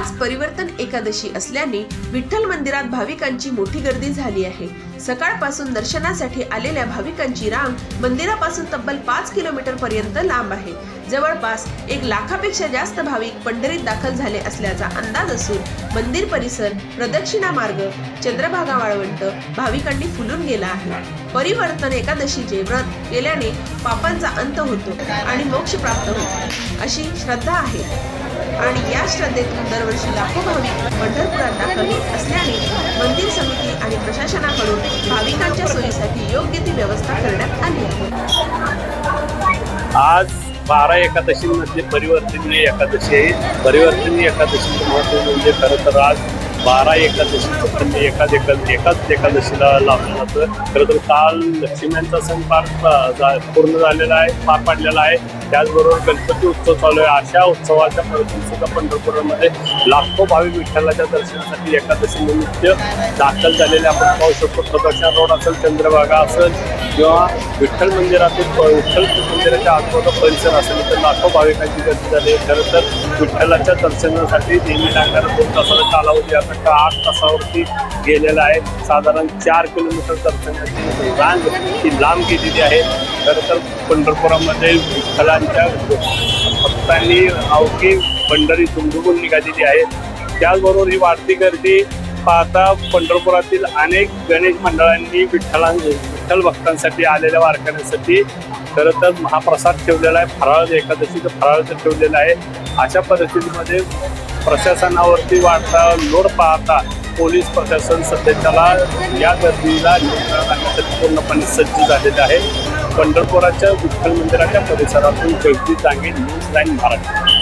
आज परिवर्तन एकादशी असल्याने विठ्ठल मंदिरात भाविकांची मोठी गर्दी झाली आहे। सकाळपासून दर्शनासाठी आलेल्या भाविकांची रांग मंदिरापासून तब्बल 5 किलोमीटर पर्यंत लांब आहे। जवळपास 1 लाखापेक्षा जास्त भाविक पंढरीत दाखल झाले असल्याचा अंदाज असून मंदिर परिसर, प्रदक्षिणा मार्ग, चंद्रभागा वाळवंट भाविकांनी फुलून गेला आहे। परिवर्तन एकादशीचे व्रत केल्याने पापांचा अंत होतो आणि मोक्ष प्राप्त होतो अशी श्रद्धा आहे आणि या श्रद्धेतून दरवर्षी लाखो भाविक पंढरपुरात दाखल होत असल्याने मंदिर समिती आणि प्रशासनाकडून भाविकांच्या सोयीसाठी योग्य ती व्यवस्था करण्यात आली आहे। आज 12 एकादशीमध्ये परिवर्तनीय एकादशी आहे। परिवर्तनीय एकादशीचं महत्त्व म्हणजे खरं तर आज 12 एकादशीचं एकाच एकादशीला लावलं जातं। खरं तर काल लक्ष्म्यांचा सण पूर्ण झालेला आहे, पार पाडलेला आहे। त्याचबरोबर गणपती उत्सव चालू आहे। अशा उत्सवाच्या परिस्थितीत सुद्धा पंढरपुरामध्ये लाखो भाविक विठ्ठलाच्या दर्शनासाठी एकादशी निमित्त दाखल झालेले आपण पाहू शकतो। प्रदक्षिणा रोड असेल, चंद्रभागा असेल किंवा विठ्ठल मंदिरातील विठ्ठल मंदिराच्या आजूबाजूचा परिसर असेल तर लाखो भाविकांची गर्दी झाली आहे। खरं तर विठ्ठलाच्या दर्शनासाठी नेहमी लागणारा 2 तासाचा कालावधी आता 8 तासावरती गेलेला आहे। साधारण 4 किलोमीटर दर्शनाची रांग ही लांब गेलेली आहे। खरं तर पंढरपुरामध्ये विठ्ठलांच्या भक्तांनी अवघी पंढरी दुमदुमून निघालेली आहे। त्याचबरोबर ही वाढती गर्दी पाहता पंढरपुरातील अनेक गणेश मंडळांनी विठ्ठल भक्तांसाठी आलेल्या वारकऱ्यांसाठी खरं तर महाप्रसाद ठेवलेला आहे। फराळ एकादशीचं फराळाचं ठेवलेलं आहे। अशा परिस्थितीमध्ये प्रशासनावरती वाढता लोड पाहता पोलीस प्रशासन सध्याच्याला या गर्दीला नियंत्रण आणण्यासाठी पूर्णपणे सज्ज झालेले आहे। पंढरपुराच्या विठ्ठल मंदिराच्या परिसरातून जगदीश डांगे, न्यूज लाईन महाराष्ट्र।